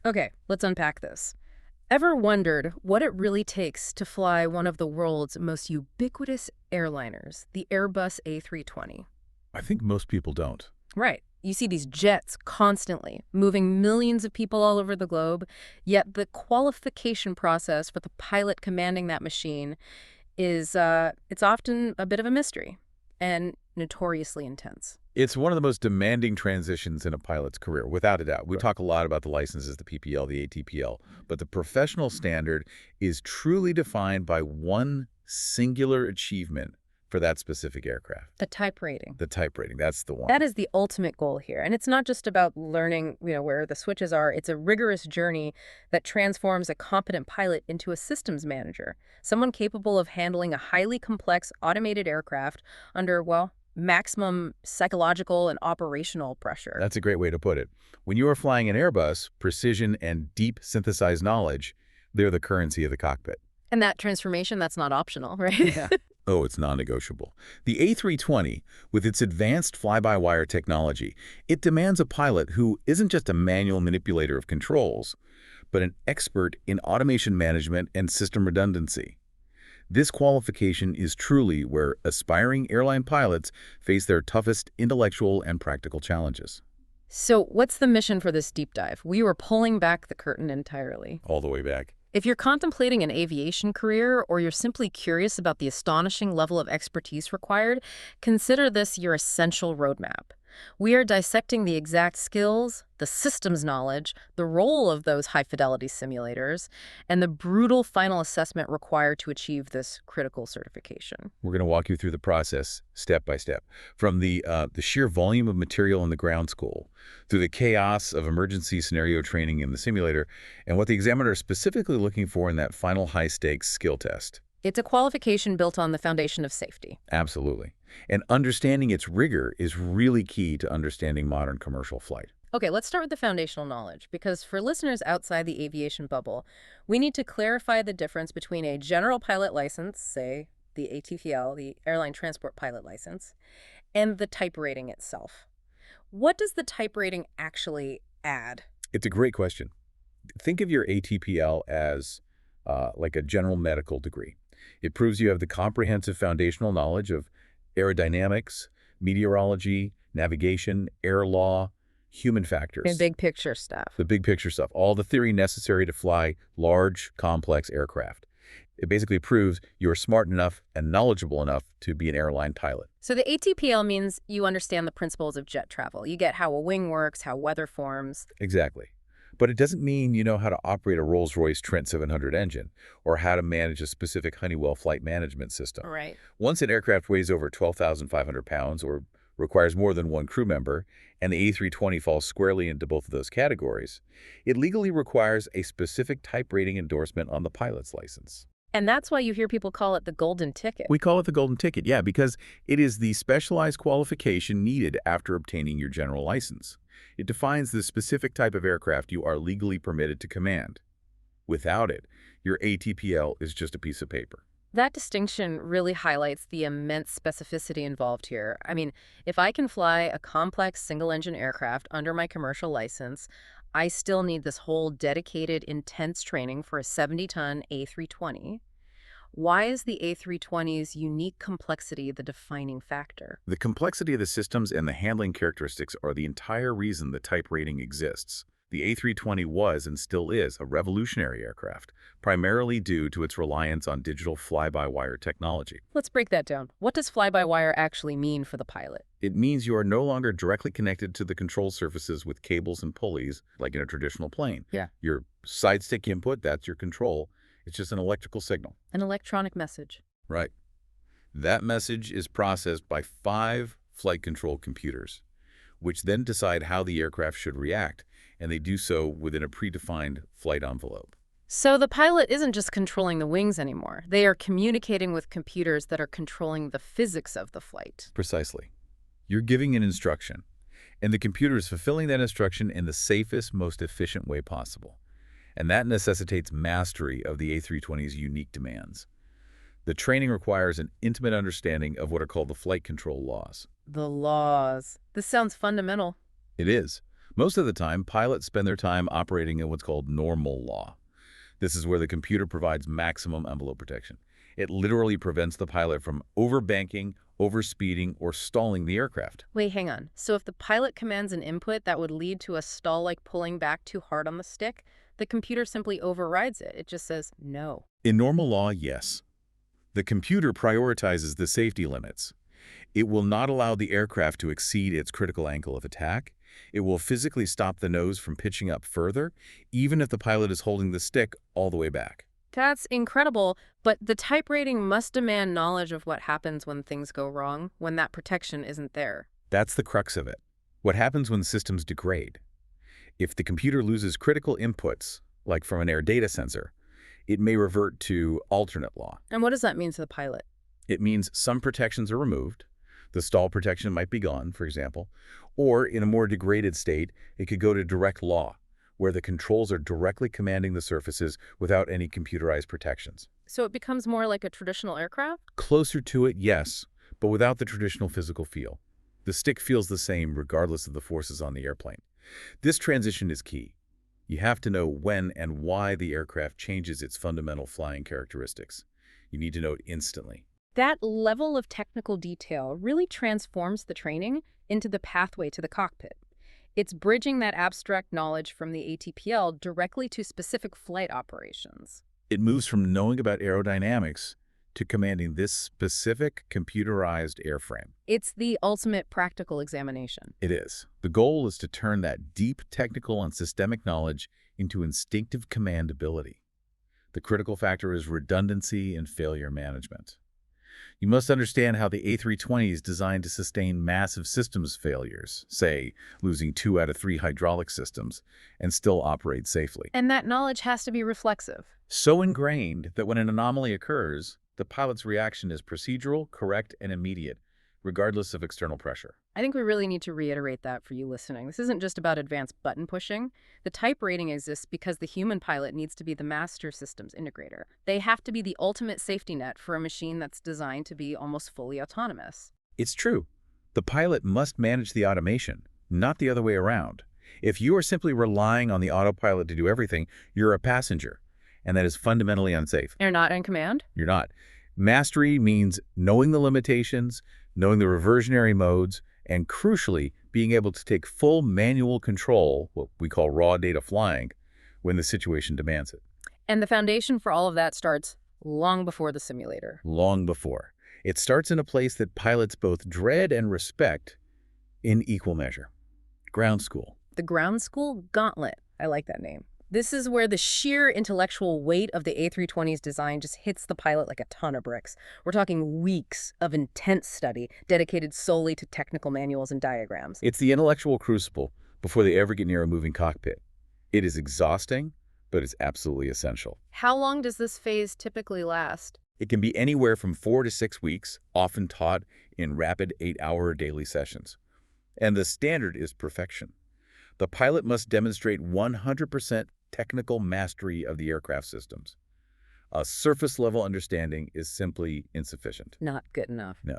Okay, let's unpack this. Ever wondered what it really takes to fly one of the world's most ubiquitous airliners, the Airbus A320? I think most people don't. Right. You see these jets constantly, moving millions of people all over the globe, yet the qualification process for the pilot commanding that machine it's often a bit of a mystery and notoriously intense. It's one of the most demanding transitions in a pilot's career, without a doubt. We Sure. talk a lot about the licenses, the PPL, the ATPL, but the professional standard is truly defined by one singular achievement for that specific aircraft. The type rating. The type rating, that's the one. That is the ultimate goal here. And it's not just about learning, where the switches are. It's a rigorous journey that transforms a competent pilot into a systems manager, someone capable of handling a highly complex automated aircraft under, well, maximum psychological and operational pressure. That's a great way to put it. When you are flying an Airbus, precision and deep synthesized knowledge, they're the currency of the cockpit. And that transformation, that's not optional, right? Yeah. Oh, it's non-negotiable. The A320, with its advanced fly-by-wire technology, it demands a pilot who isn't just a manual manipulator of controls, but an expert in automation management and system redundancy. This qualification is truly where aspiring airline pilots face their toughest intellectual and practical challenges. So what's the mission for this deep dive? We were pulling back the curtain entirely. All the way back. If you're contemplating an aviation career or you're simply curious about the astonishing level of expertise required, consider this your essential roadmap. We are dissecting the exact skills, the systems knowledge, the role of those high-fidelity simulators, and the brutal final assessment required to achieve this critical certification. We're going to walk you through the process step by step, from the sheer volume of material in the ground school, through the chaos of emergency scenario training in the simulator, and what the examiner is specifically looking for in that final high-stakes skill test. It's a qualification built on the foundation of safety. Absolutely. And understanding its rigor is really key to understanding modern commercial flight. Okay, let's start with the foundational knowledge, because for listeners outside the aviation bubble, we need to clarify the difference between a general pilot license, say the ATPL, the Airline Transport Pilot License, and the type rating itself. What does the type rating actually add? It's a great question. Think of your ATPL as like a general medical degree. It proves you have the comprehensive foundational knowledge of aerodynamics, meteorology, navigation, air law, human factors. The big picture stuff. The big picture stuff, all the theory necessary to fly large, complex aircraft. It basically proves you're smart enough and knowledgeable enough to be an airline pilot. So the ATPL means you understand the principles of jet travel. You get how a wing works, how weather forms. Exactly. But it doesn't mean you know how to operate a Rolls-Royce Trent 700 engine or how to manage a specific Honeywell flight management system. Right. Once an aircraft weighs over 12,500 pounds or requires more than one crew member, and the A320 falls squarely into both of those categories, it legally requires a specific type rating endorsement on the pilot's license. And that's why you hear people call it the golden ticket. We call it the golden ticket, yeah, because it is the specialized qualification needed after obtaining your general license. It defines the specific type of aircraft you are legally permitted to command. Without it, your ATPL is just a piece of paper. That distinction really highlights the immense specificity involved here. I mean, if I can fly a complex single-engine aircraft under my commercial license, I still need this whole dedicated, intense training for a 70-ton A320. Why is the A320's unique complexity the defining factor? The complexity of the systems and the handling characteristics are the entire reason the type rating exists. The A320 was and still is a revolutionary aircraft, primarily due to its reliance on digital fly-by-wire technology. Let's break that down. What does fly-by-wire actually mean for the pilot? It means you are no longer directly connected to the control surfaces with cables and pulleys like in a traditional plane. Yeah. Your side stick input, that's your control. It's just an electrical signal. An electronic message. Right. That message is processed by 5 flight control computers, which then decide how the aircraft should react, and they do so within a predefined flight envelope. So the pilot isn't just controlling the wings anymore. They are communicating with computers that are controlling the physics of the flight. Precisely. You're giving an instruction, and the computer is fulfilling that instruction in the safest, most efficient way possible. And that necessitates mastery of the A320's unique demands. The training requires an intimate understanding of what are called the flight control laws. The laws. This sounds fundamental. It is, Most of the time, pilots spend their time operating in what's called normal law. This is where the computer provides maximum envelope protection. It literally prevents the pilot from overbanking, overspeeding, or stalling the aircraft. Wait, hang on. So if the pilot commands an input that would lead to a stall like pulling back too hard on the stick, the computer simply overrides it. It just says no. In normal law, yes. The computer prioritizes the safety limits. It will not allow the aircraft to exceed its critical angle of attack. It will physically stop the nose from pitching up further, even if the pilot is holding the stick all the way back. That's incredible, but the type rating must demand knowledge of what happens when things go wrong, when that protection isn't there. That's the crux of it. What happens when systems degrade? If the computer loses critical inputs, like from an air data sensor, it may revert to alternate law. And what does that mean to the pilot? It means some protections are removed. The stall protection might be gone, for example. Or in a more degraded state, it could go to direct law, where the controls are directly commanding the surfaces without any computerized protections. So it becomes more like a traditional aircraft? Closer to it, yes, but without the traditional physical feel. The stick feels the same regardless of the forces on the airplane. This transition is key. You have to know when and why the aircraft changes its fundamental flying characteristics. You need to know it instantly. That level of technical detail really transforms the training into the pathway to the cockpit. It's bridging that abstract knowledge from the ATPL directly to specific flight operations. It moves from knowing about aerodynamics to commanding this specific computerized airframe. It's the ultimate practical examination. It is. The goal is to turn that deep technical and systemic knowledge into instinctive command ability. The critical factor is redundancy and failure management. You must understand how the A320 is designed to sustain massive systems failures, say, losing 2 out of 3 hydraulic systems, and still operate safely. And that knowledge has to be reflexive. So ingrained that when an anomaly occurs, the pilot's reaction is procedural, correct, and immediate, regardless of external pressure. I think we really need to reiterate that for you listening. This isn't just about advanced button pushing. The type rating exists because the human pilot needs to be the master systems integrator. They have to be the ultimate safety net for a machine that's designed to be almost fully autonomous. It's true. The pilot must manage the automation, not the other way around. If you are simply relying on the autopilot to do everything, you're a passenger, and that is fundamentally unsafe. You're not in command? You're not. Mastery means knowing the limitations, knowing the reversionary modes, and crucially, being able to take full manual control, what we call raw data flying, when the situation demands it. And the foundation for all of that starts long before the simulator. Long before. It starts in a place that pilots both dread and respect in equal measure. Ground school. The ground school gauntlet. I like that name. This is where the sheer intellectual weight of the A320's design just hits the pilot like a ton of bricks. We're talking weeks of intense study dedicated solely to technical manuals and diagrams. It's the intellectual crucible before they ever get near a moving cockpit. It is exhausting, but it's absolutely essential. How long does this phase typically last? It can be anywhere from 4 to 6 weeks, often taught in rapid 8-hour daily sessions. And the standard is perfection. The pilot must demonstrate 100% technical mastery of the aircraft systems. A surface-level understanding is simply insufficient. Not good enough. No.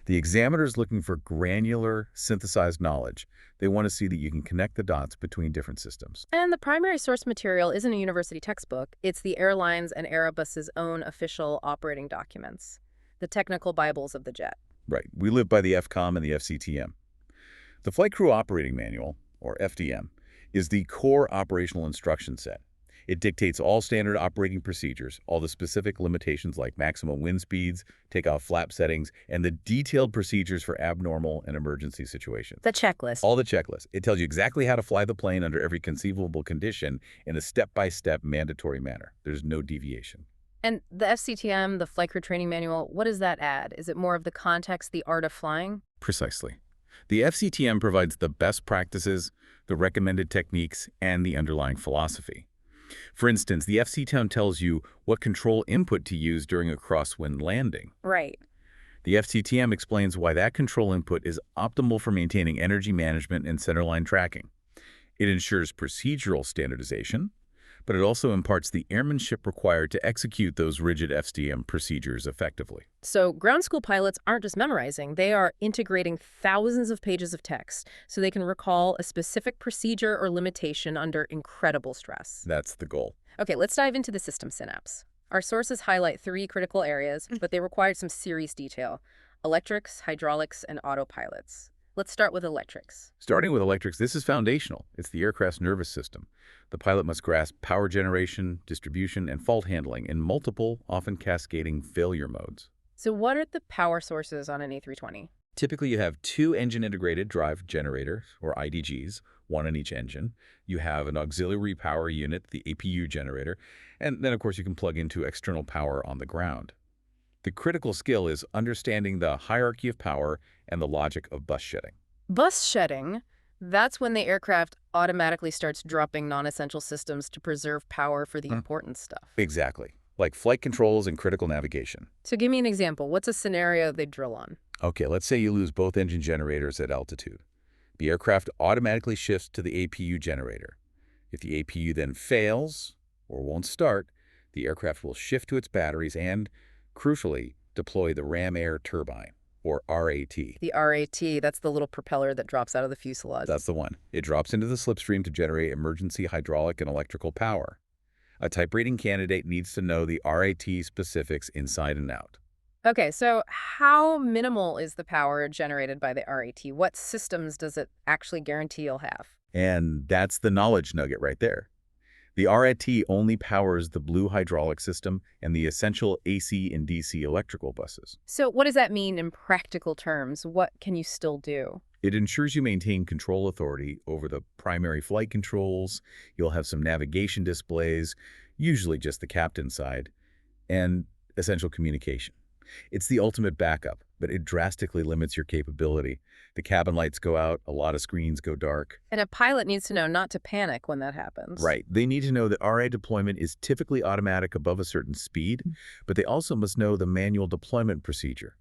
The examiner is looking for granular, synthesized knowledge. They want to see that you can connect the dots between different systems. And the primary source material isn't a university textbook. It's the airlines and Airbus's own official operating documents, the technical bibles of the jet. Right. We live by the ECAM and the FCTM. The Flight Crew Operating Manual, or FDM, is the core operational instruction set. It dictates all standard operating procedures, all the specific limitations like maximum wind speeds, takeoff flap settings, and the detailed procedures for abnormal and emergency situations. The checklist. All the checklist. It tells you exactly how to fly the plane under every conceivable condition in a step-by-step mandatory manner. There's no deviation. And the FCTM, the Flight Crew Training Manual, what does that add? Is it more of the context, the art of flying? Precisely. The FCTM provides the best practices, the recommended techniques, and the underlying philosophy. For instance, the FCTM tells you what control input to use during a crosswind landing. Right. The FCTM explains why that control input is optimal for maintaining energy management and centerline tracking. It ensures procedural standardization, but it also imparts the airmanship required to execute those rigid FSTM procedures effectively. So ground school pilots aren't just memorizing, they are integrating thousands of pages of text so they can recall a specific procedure or limitation under incredible stress. That's the goal. Okay, let's dive into the system synapse. Our sources highlight 3 critical areas, but they required some serious detail: electrics, hydraulics, and autopilots. Let's start with electrics. Starting with electrics, this is foundational. It's the aircraft's nervous system. The pilot must grasp power generation, distribution, and fault handling in multiple, often cascading failure modes. So what are the power sources on an A320? Typically, you have 2 engine-integrated drive generators, or IDGs, one on each engine. You have an auxiliary power unit, the APU generator, and then, of course, you can plug into external power on the ground. The critical skill is understanding the hierarchy of power and the logic of bus shedding. Bus shedding, that's when the aircraft automatically starts dropping non-essential systems to preserve power for the important stuff. Exactly, like flight controls and critical navigation. So give me an example. What's a scenario they drill on? Okay, let's say you lose both engine generators at altitude. The aircraft automatically shifts to the APU generator. If the APU then fails or won't start, the aircraft will shift to its batteries and, crucially, deploy the ram air turbine, or RAT. The RAT, that's the little propeller that drops out of the fuselage. That's the one. It drops into the slipstream to generate emergency hydraulic and electrical power. A type rating candidate needs to know the RAT specifics inside and out. Okay, so how minimal is the power generated by the RAT? What systems does it actually guarantee you'll have? And that's the knowledge nugget right there. The RAT only powers the blue hydraulic system and the essential AC and DC electrical buses. So what does that mean in practical terms? What can you still do? It ensures you maintain control authority over the primary flight controls. You'll have some navigation displays, usually just the captain's side, and essential communication. It's the ultimate backup, but it drastically limits your capability. The cabin lights go out, a lot of screens go dark. And a pilot needs to know not to panic when that happens. Right. They need to know that RA deployment is typically automatic above a certain speed, but they also must know the manual deployment procedure.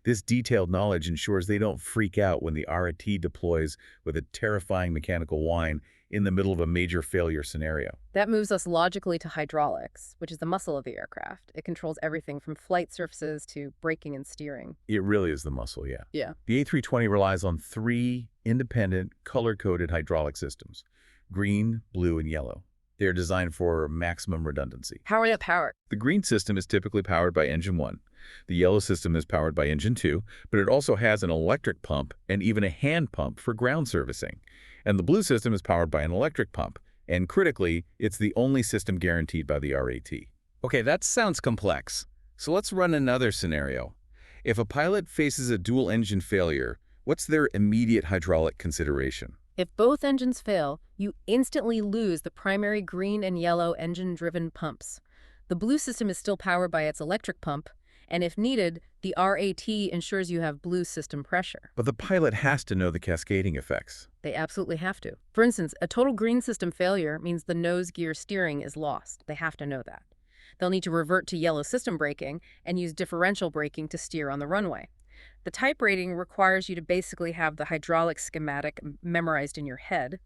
This detailed knowledge ensures they don't freak out when the RAT deploys with a terrifying mechanical whine in the middle of a major failure scenario. That moves us logically to hydraulics, which is the muscle of the aircraft. It controls everything from flight surfaces to braking and steering. It really is the muscle, yeah. Yeah. The A320 relies on 3 independent, color-coded hydraulic systems: green, blue, and yellow. They are designed for maximum redundancy. How are they powered? The green system is typically powered by engine 1. The yellow system is powered by engine 2, but it also has an electric pump and even a hand pump for ground servicing. And the blue system is powered by an electric pump, and critically, it's the only system guaranteed by the RAT. Okay, that sounds complex. So let's run another scenario. If a pilot faces a dual-engine failure, what's their immediate hydraulic consideration? If both engines fail, you instantly lose the primary green and yellow engine-driven pumps. The blue system is still powered by its electric pump, and if needed, the RAT ensures you have blue system pressure. But the pilot has to know the cascading effects. They absolutely have to. For instance, a total green system failure means the nose gear steering is lost. They have to know that. They'll need to revert to yellow system braking and use differential braking to steer on the runway. The type rating requires you to basically have the hydraulic schematic memorized in your head.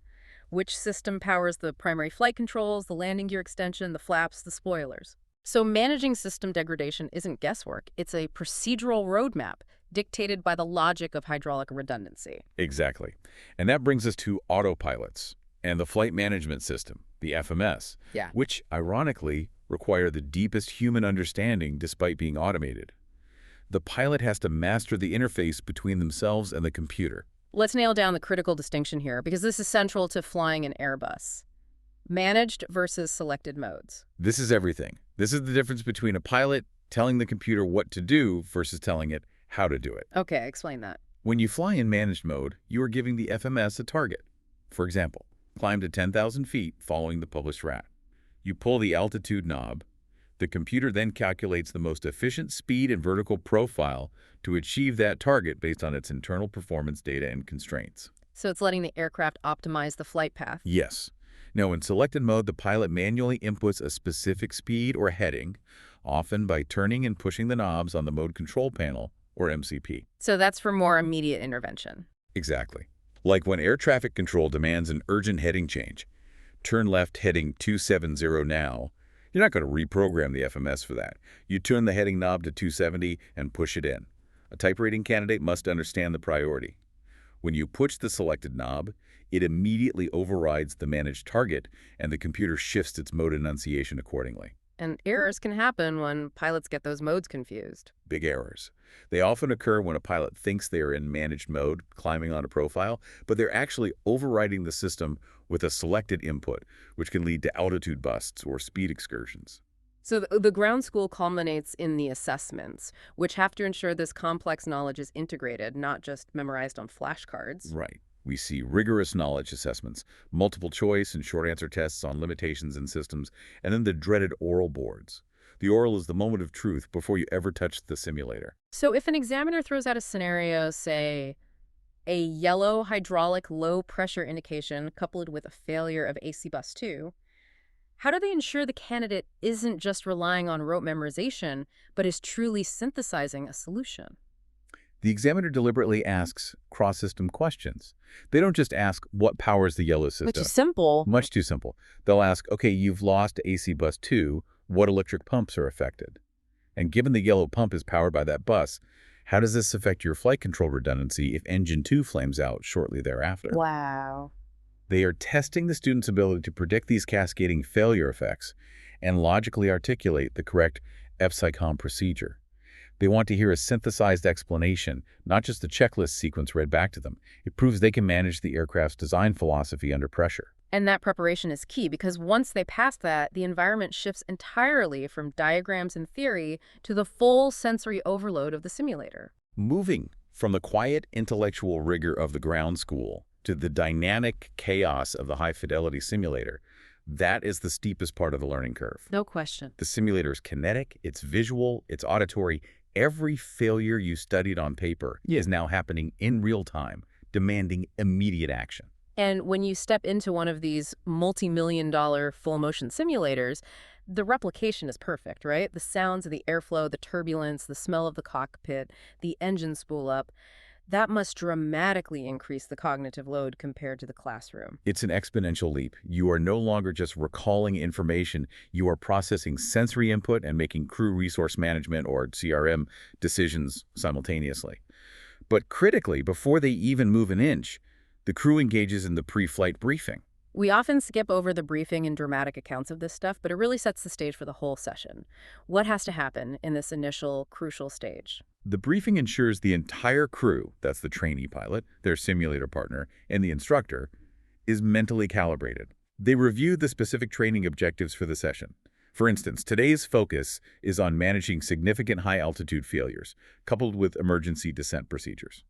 Which system powers the primary flight controls, the landing gear extension, the flaps, the spoilers. So managing system degradation isn't guesswork. It's a procedural roadmap dictated by the logic of hydraulic redundancy. Exactly. And that brings us to autopilots and the flight management system, the FMS, which, ironically, require the deepest human understanding despite being automated. The pilot has to master the interface between themselves and the computer. Let's nail down the critical distinction here, because this is central to flying an Airbus. Managed versus selected modes. This is everything. This is the difference between a pilot telling the computer what to do versus telling it how to do it. Okay, explain that. When you fly in managed mode, you are giving the FMS a target. For example, climb to 10,000 feet following the published RAT. You pull the altitude knob. The computer then calculates the most efficient speed and vertical profile to achieve that target based on its internal performance data and constraints. So it's letting the aircraft optimize the flight path? Yes. Now, in selected mode, the pilot manually inputs a specific speed or heading, often by turning and pushing the knobs on the mode control panel, or MCP. So that's for more immediate intervention. Exactly. Like when air traffic control demands an urgent heading change. turn left heading 270 now. You're not going to reprogram the FMS for that. You turn the heading knob to 270 and push it in. A type rating candidate must understand the priority. When you push the selected knob, it immediately overrides the managed target, and the computer shifts its mode enunciation accordingly. And errors can happen when pilots get those modes confused. Big errors. They often occur when a pilot thinks they are in managed mode, climbing on a profile, but they're actually overriding the system with a selected input, which can lead to altitude busts or speed excursions. So the ground school culminates in the assessments, which have to ensure this complex knowledge is integrated, not just memorized on flashcards. Right. We see rigorous knowledge assessments, multiple choice and short answer tests on limitations in systems, and then the dreaded oral boards. The oral is the moment of truth before you ever touch the simulator. So if an examiner throws out a scenario, say, a yellow hydraulic low pressure indication coupled with a failure of AC bus 2, how do they ensure the candidate isn't just relying on rote memorization, but is truly synthesizing a solution? The examiner deliberately asks cross-system questions. They don't just ask what powers the yellow system. Which is simple. Much too simple. They'll ask, okay, you've lost AC bus 2, what electric pumps are affected? And given the yellow pump is powered by that bus, how does this affect your flight control redundancy if engine 2 flames out shortly thereafter? Wow. They are testing the student's ability to predict these cascading failure effects and logically articulate the correct ECAM procedure. They want to hear a synthesized explanation, not just the checklist sequence read back to them. It proves they can manage the aircraft's design philosophy under pressure. And that preparation is key because once they pass that, the environment shifts entirely from diagrams and theory to the full sensory overload of the simulator. Moving from the quiet intellectual rigor of the ground school to the dynamic chaos of the high-fidelity simulator, that is the steepest part of the learning curve. No question. The simulator is kinetic, it's visual, it's auditory. Every failure you studied on paper is now happening in real time, demanding immediate action. And when you step into one of these multi-million-dollar full-motion simulators, the replication is perfect, right? The sounds of the airflow, the turbulence, the smell of the cockpit, the engine spool up, that must dramatically increase the cognitive load compared to the classroom. It's an exponential leap. You are no longer just recalling information. You are processing sensory input and making crew resource management, or CRM, decisions simultaneously. But critically, before they even move an inch, the crew engages in the pre-flight briefing. We often skip over the briefing and dramatic accounts of this stuff, but it really sets the stage for the whole session. What has to happen in this initial crucial stage? The briefing ensures the entire crew, that's the trainee pilot, their simulator partner, and the instructor, is mentally calibrated. They review the specific training objectives for the session. For instance, today's focus is on managing significant high-altitude failures, coupled with emergency descent procedures.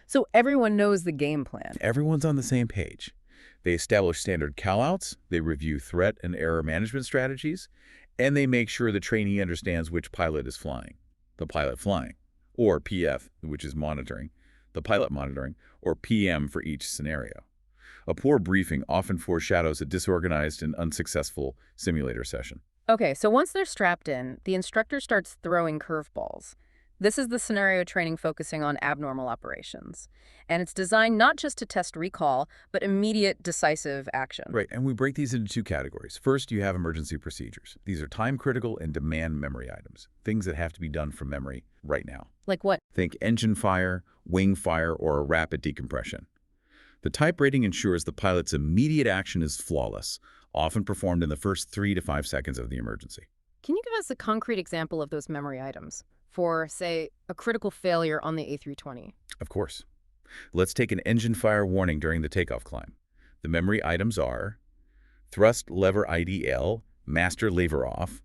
So everyone knows the game plan. Everyone's on the same page. They establish standard callouts, they review threat and error management strategies, and they make sure the trainee understands which pilot is flying. The pilot flying, or PF, which is monitoring, the pilot monitoring, or PM for each scenario. A poor briefing often foreshadows a disorganized and unsuccessful simulator session. Okay, so once they're strapped in, the instructor starts throwing curveballs. This is the scenario training focusing on abnormal operations. And it's designed not just to test recall, but immediate decisive action. Right, and we break these into two categories. First, you have emergency procedures. These are time-critical and demand memory items, things that have to be done from memory right now. Like what? Think engine fire, wing fire, or a rapid decompression. The type rating ensures the pilot's immediate action is flawless, often performed in the first 3 to 5 seconds of the emergency. Can you give us a concrete example of those memory items for, say, a critical failure on the A320? Of course. Let's take an engine fire warning during the takeoff climb. The memory items are thrust lever IDL, master lever off,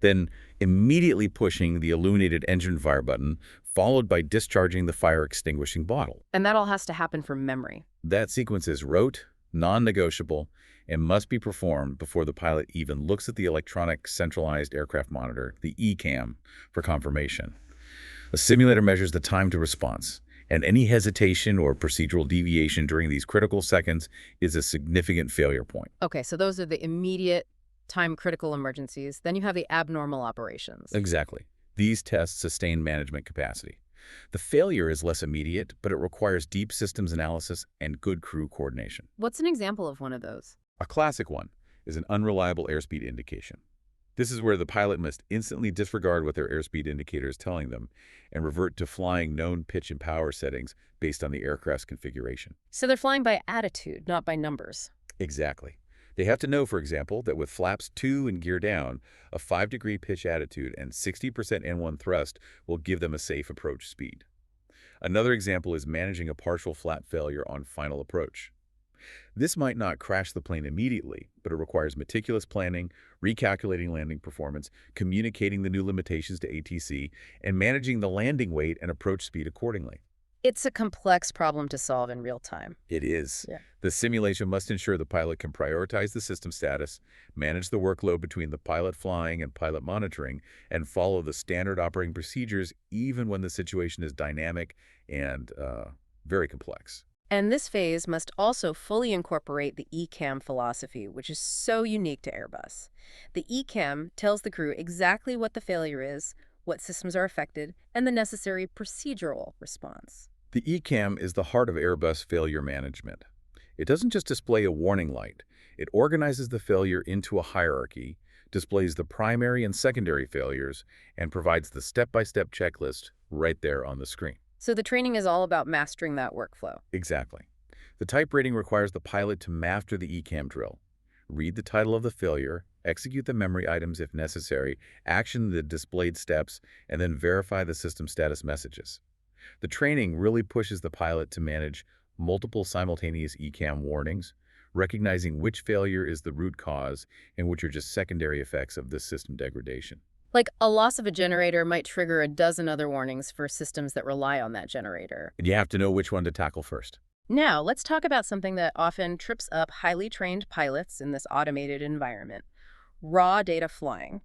then immediately pushing the illuminated engine fire button, followed by discharging the fire extinguishing bottle. And that all has to happen from memory. That sequence is rote, non-negotiable, and must be performed before the pilot even looks at the electronic centralized aircraft monitor, the ECAM, for confirmation. The simulator measures the time to response, and any hesitation or procedural deviation during these critical seconds is a significant failure point. Okay, so those are the immediate time-critical emergencies. Then you have the abnormal operations. Exactly. These tests sustain management capacity. The failure is less immediate, but it requires deep systems analysis and good crew coordination. What's an example of one of those? A classic one is an unreliable airspeed indication. This is where the pilot must instantly disregard what their airspeed indicator is telling them and revert to flying known pitch and power settings based on the aircraft's configuration. So they're flying by attitude, not by numbers. Exactly. They have to know, for example, that with flaps 2 and gear down, a 5-degree pitch attitude and 60% N1 thrust will give them a safe approach speed. Another example is managing a partial flap failure on final approach. This might not crash the plane immediately, but it requires meticulous planning, recalculating landing performance, communicating the new limitations to ATC, and managing the landing weight and approach speed accordingly. It's a complex problem to solve in real time. It is. Yeah. The simulation must ensure the pilot can prioritize the system status, manage the workload between the pilot flying and pilot monitoring, and follow the standard operating procedures even when the situation is dynamic and very complex. And this phase must also fully incorporate the ECAM philosophy, which is so unique to Airbus. The ECAM tells the crew exactly what the failure is, what systems are affected, and the necessary procedural response. The ECAM is the heart of Airbus failure management. It doesn't just display a warning light. It organizes the failure into a hierarchy, displays the primary and secondary failures, and provides the step-by-step checklist right there on the screen. So the training is all about mastering that workflow. Exactly. The type rating requires the pilot to master the ECAM drill, read the title of the failure, execute the memory items if necessary, action the displayed steps, and then verify the system status messages. The training really pushes the pilot to manage multiple simultaneous ECAM warnings, recognizing which failure is the root cause and which are just secondary effects of this system degradation. Like a loss of a generator might trigger a dozen other warnings for systems that rely on that generator. And you have to know which one to tackle first. Now, let's talk about something that often trips up highly trained pilots in this automated environment: raw data flying.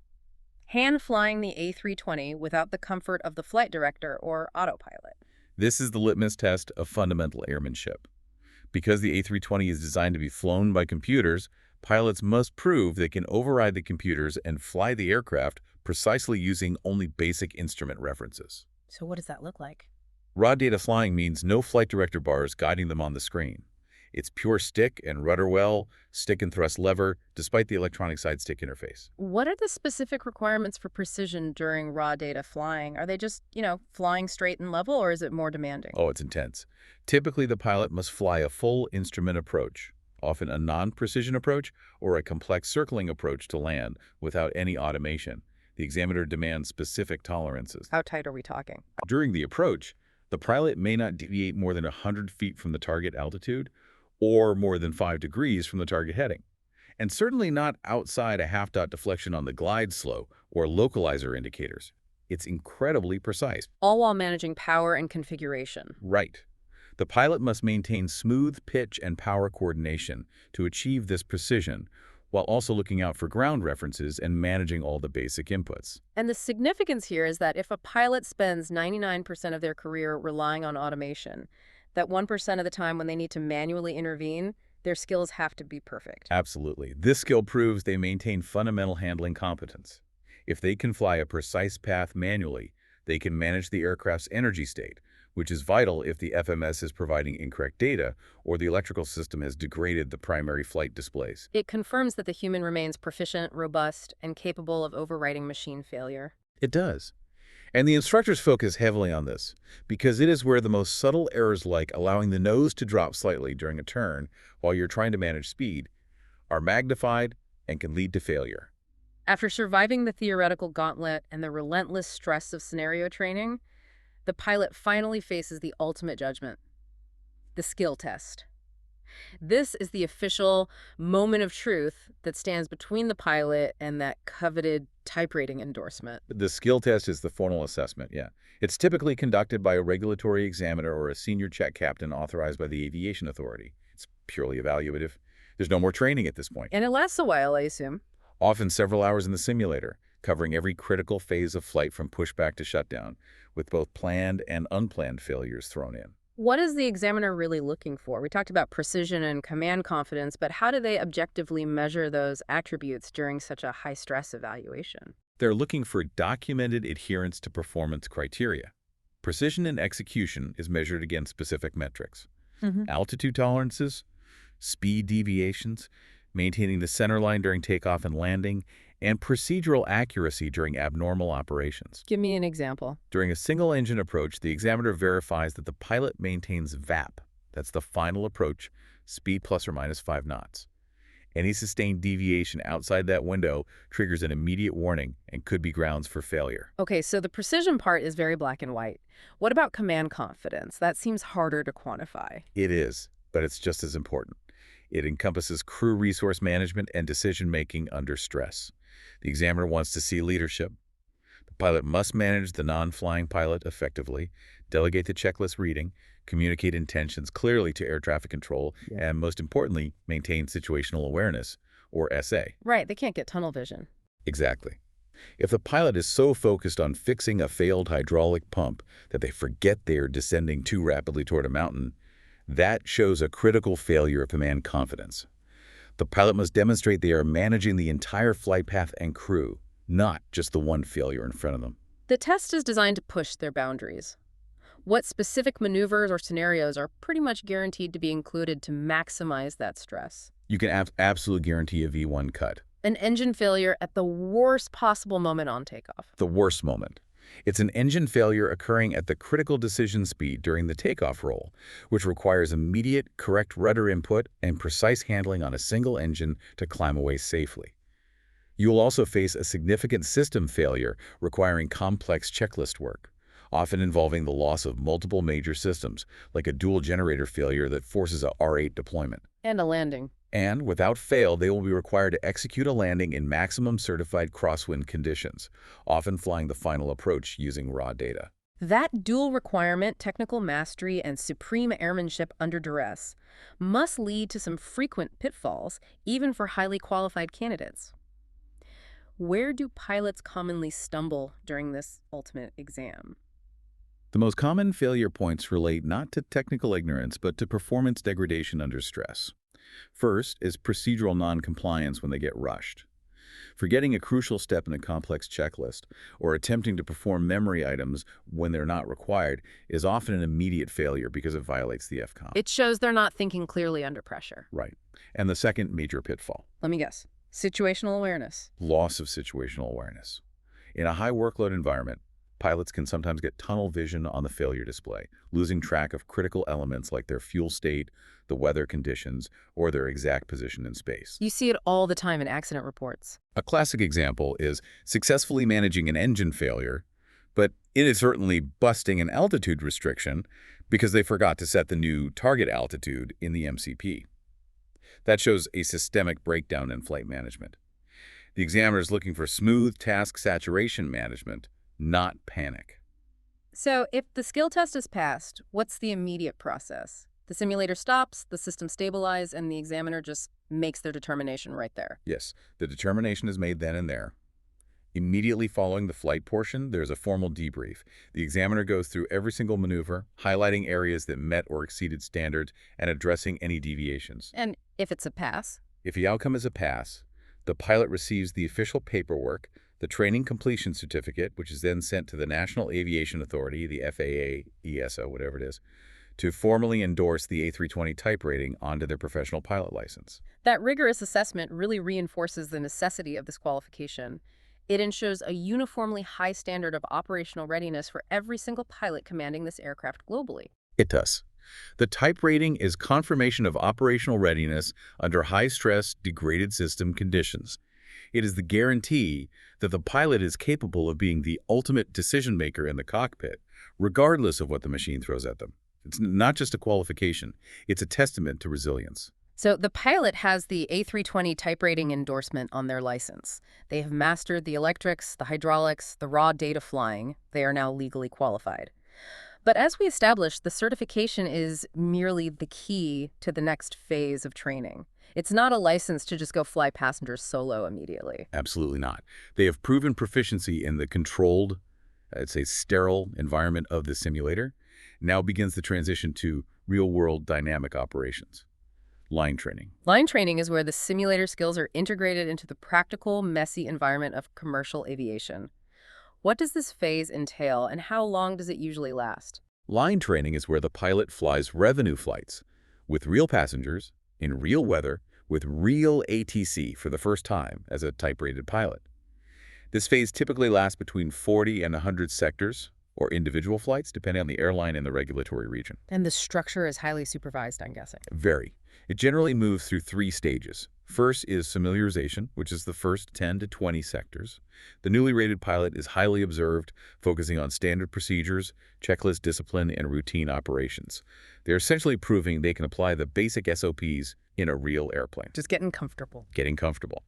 Hand flying the A320 without the comfort of the flight director or autopilot. This is the litmus test of fundamental airmanship. Because the A320 is designed to be flown by computers, pilots must prove they can override the computers and fly the aircraft precisely using only basic instrument references. So what does that look like? Raw data flying means no flight director bars guiding them on the screen. It's pure stick and rudder well, stick and thrust lever, despite the electronic side stick interface. What are the specific requirements for precision during raw data flying? Are they just, flying straight and level, or is it more demanding? Oh, it's intense. Typically, the pilot must fly a full instrument approach, often a non-precision approach or a complex circling approach to land without any automation. The examiner demands specific tolerances. How tight are we talking? During the approach, the pilot may not deviate more than 100 feet from the target altitude or more than 5 degrees from the target heading, and certainly not outside a half-dot deflection on the glide slope or localizer indicators. It's incredibly precise. All while managing power and configuration. Right. The pilot must maintain smooth pitch and power coordination to achieve this precision, while also looking out for ground references and managing all the basic inputs. And the significance here is that if a pilot spends 99% of their career relying on automation, that 1% of the time when they need to manually intervene, their skills have to be perfect. Absolutely. This skill proves they maintain fundamental handling competence. If they can fly a precise path manually, they can manage the aircraft's energy state, which is vital if the FMS is providing incorrect data or the electrical system has degraded the primary flight displays. It confirms that the human remains proficient, robust, and capable of overriding machine failure. It does. And the instructors focus heavily on this because it is where the most subtle errors, like allowing the nose to drop slightly during a turn while you're trying to manage speed, are magnified and can lead to failure. After surviving the theoretical gauntlet and the relentless stress of scenario training, the pilot finally faces the ultimate judgment: the skill test. This is the official moment of truth that stands between the pilot and that coveted type rating endorsement. The skill test is the formal assessment, yeah. It's typically conducted by a regulatory examiner or a senior check captain authorized by the aviation authority. It's purely evaluative. There's no more training at this point. And it lasts a while, I assume. Often several hours in the simulator, covering every critical phase of flight from pushback to shutdown, with both planned and unplanned failures thrown in. What is the examiner really looking for? We talked about precision and command confidence, but how do they objectively measure those attributes during such a high-stress evaluation? They're looking for documented adherence to performance criteria. Precision in execution is measured against specific metrics. Altitude tolerances, speed deviations, maintaining the center line during takeoff and landing, and procedural accuracy during abnormal operations. Give me an example. During a single-engine approach, the examiner verifies that the pilot maintains VAP. That's the final approach, speed plus or minus 5 knots. Any sustained deviation outside that window triggers an immediate warning and could be grounds for failure. Okay, so the precision part is very black and white. What about command confidence? That seems harder to quantify. It is, but it's just as important. It encompasses crew resource management and decision-making under stress. The examiner wants to see leadership. The pilot must manage the non-flying pilot effectively, delegate the checklist reading, communicate intentions clearly to air traffic control, and most importantly, maintain situational awareness, or SA. Right, they can't get tunnel vision. Exactly. If the pilot is so focused on fixing a failed hydraulic pump that they forget they are descending too rapidly toward a mountain, that shows a critical failure of command confidence. The pilot must demonstrate they are managing the entire flight path and crew, not just the one failure in front of them. The test is designed to push their boundaries. What specific maneuvers or scenarios are pretty much guaranteed to be included to maximize that stress? You can absolutely guarantee a V1 cut. An engine failure at the worst possible moment on takeoff. The worst moment. It's an engine failure occurring at the critical decision speed during the takeoff roll, which requires immediate, correct rudder input and precise handling on a single engine to climb away safely. You will also face a significant system failure requiring complex checklist work, often involving the loss of multiple major systems, like a dual generator failure that forces a R8 deployment. And a landing. And, without fail, they will be required to execute a landing in maximum certified crosswind conditions, often flying the final approach using raw data. That dual requirement, technical mastery and supreme airmanship under duress, must lead to some frequent pitfalls, even for highly qualified candidates. Where do pilots commonly stumble during this ultimate exam? The most common failure points relate not to technical ignorance, but to performance degradation under stress. First is procedural non-compliance when they get rushed. Forgetting a crucial step in a complex checklist or attempting to perform memory items when they're not required is often an immediate failure because it violates the ECAM. It shows they're not thinking clearly under pressure. Right. And the second major pitfall. Let me guess. Situational awareness. Loss of situational awareness. In a high workload environment, pilots can sometimes get tunnel vision on the failure display, losing track of critical elements like their fuel state, the weather conditions, or their exact position in space. You see it all the time in accident reports. A classic example is successfully managing an engine failure, but inadvertently busting an altitude restriction because they forgot to set the new target altitude in the MCP. That shows a systemic breakdown in flight management. The examiner is looking for smooth task saturation management, not panic. So if the skill test is passed, what's the immediate process? The simulator stops, the system stabilizes, and the examiner just makes their determination right there. Yes, the determination is made then and there. Immediately following the flight portion, there's a formal debrief. The examiner goes through every single maneuver, highlighting areas that met or exceeded standards and addressing any deviations. And if it's a pass? If the outcome is a pass, the pilot receives the official paperwork, the training completion certificate, which is then sent to the National Aviation Authority, the FAA, ESO, whatever it is, to formally endorse the A320 Type Rating onto their professional pilot license. That rigorous assessment really reinforces the necessity of this qualification. It ensures a uniformly high standard of operational readiness for every single pilot commanding this aircraft globally. It does. The Type Rating is confirmation of operational readiness under high-stress, degraded system conditions. It is the guarantee that the pilot is capable of being the ultimate decision-maker in the cockpit, regardless of what the machine throws at them. It's not just a qualification, it's a testament to resilience. So the pilot has the A320 Type Rating endorsement on their license. They have mastered the electrics, the hydraulics, the raw data flying. They are now legally qualified. But as we established, the certification is merely the key to the next phase of training. It's not a license to just go fly passengers solo immediately. Absolutely not. They have proven proficiency in the controlled, I'd say sterile environment of the simulator. Now begins the transition to real-world dynamic operations. Line training. Line training is where the simulator skills are integrated into the practical, messy environment of commercial aviation. What does this phase entail, and how long does it usually last? Line training is where the pilot flies revenue flights with real passengers, in real weather, with real ATC for the first time as a type-rated pilot. This phase typically lasts between 40 and 100 sectors, or individual flights, depending on the airline and the regulatory region. And the structure is highly supervised, I'm guessing. Very. It generally moves through 3 stages. First is familiarization, which is the first 10 to 20 sectors. The newly rated pilot is highly observed, focusing on standard procedures, checklist discipline, and routine operations. They're essentially proving they can apply the basic SOPs in a real airplane. Just getting comfortable. Getting comfortable.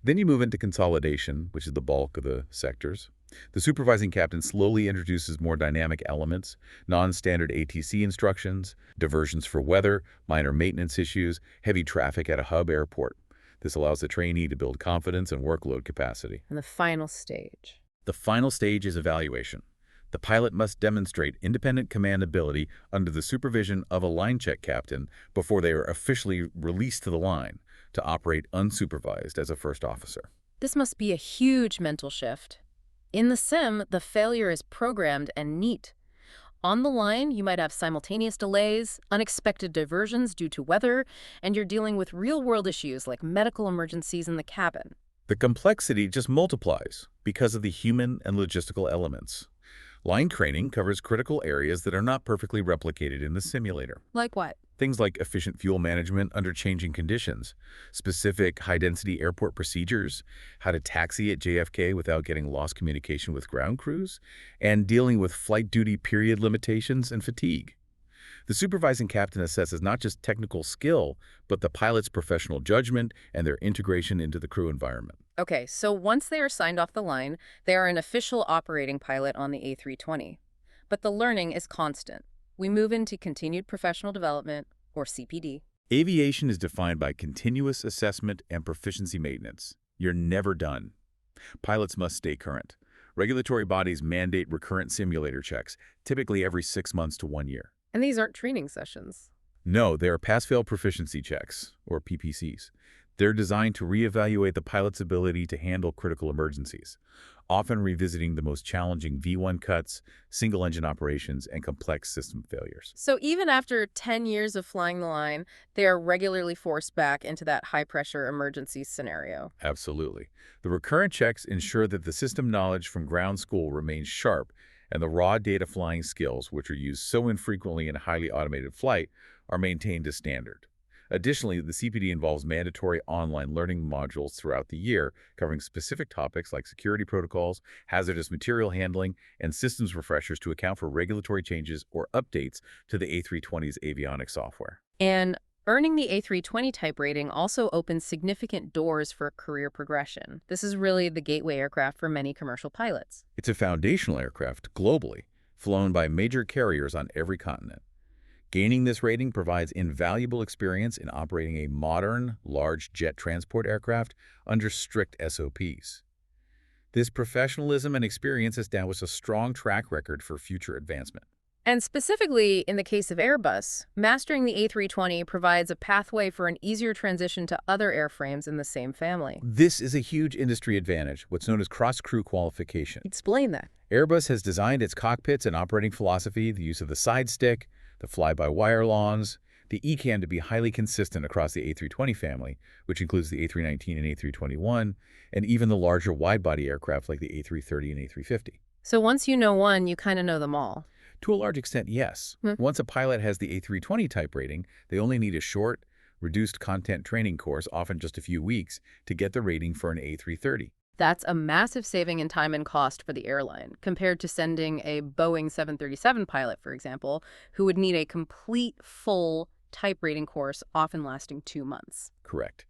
Then you move into consolidation, which is the bulk of the sectors. The supervising captain slowly introduces more dynamic elements, non-standard ATC instructions, diversions for weather, minor maintenance issues, heavy traffic at a hub airport. This allows the trainee to build confidence and workload capacity. And the final stage. The final stage is evaluation. The pilot must demonstrate independent command ability under the supervision of a line check captain before they are officially released to the line to operate unsupervised as a first officer. This must be a huge mental shift. In the sim, the failure is programmed and neat. On the line, you might have simultaneous delays, unexpected diversions due to weather, and you're dealing with real-world issues like medical emergencies in the cabin. The complexity just multiplies because of the human and logistical elements. Line training covers critical areas that are not perfectly replicated in the simulator. Like what? Things like efficient fuel management under changing conditions, specific high-density airport procedures, how to taxi at JFK without getting lost communication with ground crews, and dealing with flight duty period limitations and fatigue. The supervising captain assesses not just technical skill, but the pilot's professional judgment and their integration into the crew environment. Okay, so once they are signed off the line, they are an official operating pilot on the A320. But the learning is constant. We move into continued professional development, or CPD. Aviation is defined by continuous assessment and proficiency maintenance. You're never done. Pilots must stay current. Regulatory bodies mandate recurrent simulator checks, typically every 6 months to 1 year. And these aren't training sessions. No, they are pass-fail proficiency checks, or PPCs. They're designed to reevaluate the pilot's ability to handle critical emergencies, often revisiting the most challenging V1 cuts, single-engine operations, and complex system failures. So even after 10 years of flying the line, they are regularly forced back into that high-pressure emergency scenario. Absolutely. The recurrent checks ensure that the system knowledge from ground school remains sharp, and the raw data flying skills, which are used so infrequently in highly automated flight, are maintained as standard. Additionally, the CPD involves mandatory online learning modules throughout the year, covering specific topics like security protocols, hazardous material handling, and systems refreshers to account for regulatory changes or updates to the A320's avionics software. And earning the A320 type rating also opens significant doors for career progression. This is really the gateway aircraft for many commercial pilots. It's a foundational aircraft globally, flown by major carriers on every continent. Gaining this rating provides invaluable experience in operating a modern, large jet transport aircraft under strict SOPs. This professionalism and experience establish a strong track record for future advancement. And specifically, in the case of Airbus, mastering the A320 provides a pathway for an easier transition to other airframes in the same family. This is a huge industry advantage, what's known as cross-crew qualification. Explain that. Airbus has designed its cockpits and operating philosophy, the use of the side stick, the fly-by-wire lawns, the ECAM to be highly consistent across the A320 family, which includes the A319 and A321, and even the larger wide-body aircraft like the A330 and A350. So once you know one, you kind of know them all. To a large extent, yes. Once a pilot has the A320 type rating, they only need a short, reduced content training course, often just a few weeks, to get the rating for an A330. That's a massive saving in time and cost for the airline, compared to sending a Boeing 737 pilot, for example, who would need a complete, full type rating course, often lasting 2 months. Correct.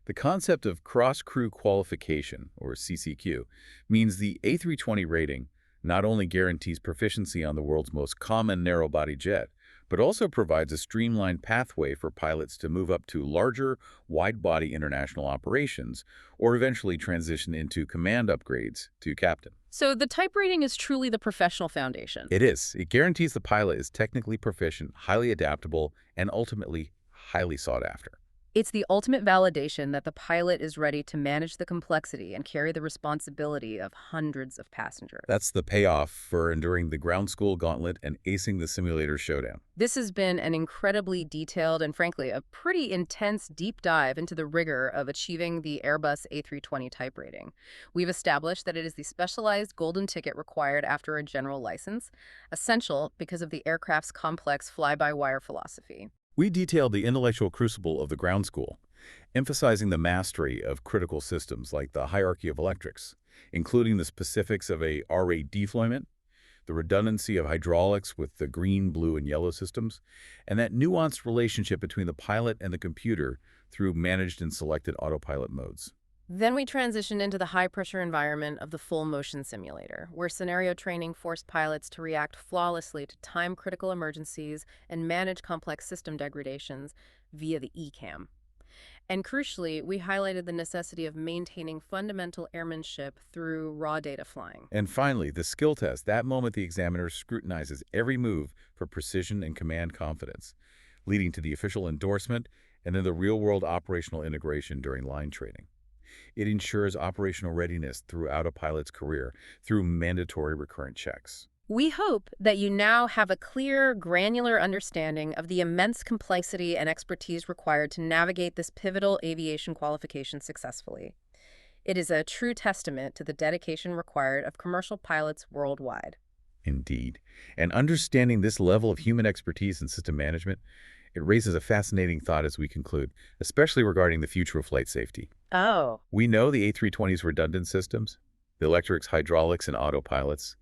The concept of cross-crew qualification, or CCQ, means the A320 rating not only guarantees proficiency on the world's most common narrow-body jet, but also provides a streamlined pathway for pilots to move up to larger, wide-body international operations, or eventually transition into command upgrades to captain. So the type rating is truly the professional foundation. It is. It guarantees the pilot is technically proficient, highly adaptable, and ultimately highly sought after. It's the ultimate validation that the pilot is ready to manage the complexity and carry the responsibility of hundreds of passengers. That's the payoff for enduring the ground school gauntlet and acing the simulator showdown. This has been an incredibly detailed and, frankly, a pretty intense deep dive into the rigor of achieving the Airbus A320 type rating. We've established that it is the specialized golden ticket required after a general license, essential because of the aircraft's complex fly-by-wire philosophy. We detailed the intellectual crucible of the ground school, emphasizing the mastery of critical systems like the hierarchy of electrics, including the specifics of a R-rate deployment, the redundancy of hydraulics with the green, blue, and yellow systems, and that nuanced relationship between the pilot and the computer through managed and selected autopilot modes. Then we transitioned into the high-pressure environment of the full-motion simulator, where scenario training forced pilots to react flawlessly to time-critical emergencies and manage complex system degradations via the ECAM. And crucially, we highlighted the necessity of maintaining fundamental airmanship through raw data flying. And finally, the skill test. That moment the examiner scrutinizes every move for precision and command confidence, leading to the official endorsement and then the real-world operational integration during line training. It ensures operational readiness throughout a pilot's career through mandatory recurrent checks. We hope that you now have a clear, granular understanding of the immense complexity and expertise required to navigate this pivotal aviation qualification successfully. It is a true testament to the dedication required of commercial pilots worldwide. Indeed. And understanding this level of human expertise in system management, it raises a fascinating thought as we conclude, especially regarding the future of flight safety. Oh. We know the A320's redundant systems, the electrics, hydraulics, and autopilots,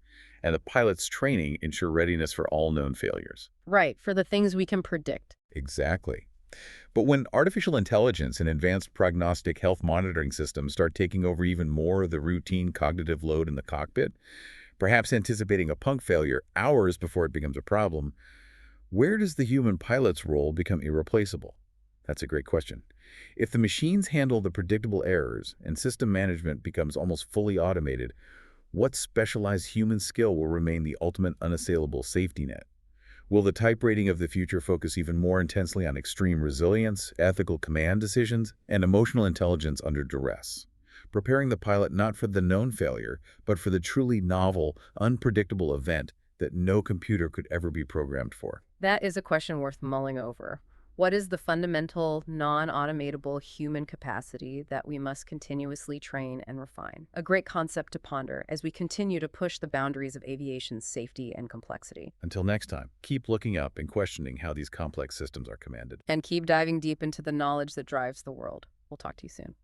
and the pilot's training ensure readiness for all known failures. Right, for the things we can predict. Exactly. But when artificial intelligence and advanced prognostic health monitoring systems start taking over even more of the routine cognitive load in the cockpit, perhaps anticipating a punk failure hours before it becomes a problem, where does the human pilot's role become irreplaceable? That's a great question. If the machines handle the predictable errors and system management becomes almost fully automated, what specialized human skill will remain the ultimate unassailable safety net? Will the type rating of the future focus even more intensely on extreme resilience, ethical command decisions, and emotional intelligence under duress, preparing the pilot not for the known failure, but for the truly novel, unpredictable event that no computer could ever be programmed for? That is a question worth mulling over. What is the fundamental, non-automatable human capacity that we must continuously train and refine? A great concept to ponder as we continue to push the boundaries of aviation's safety and complexity. Until next time, keep looking up and questioning how these complex systems are commanded. And keep diving deep into the knowledge that drives the world. We'll talk to you soon.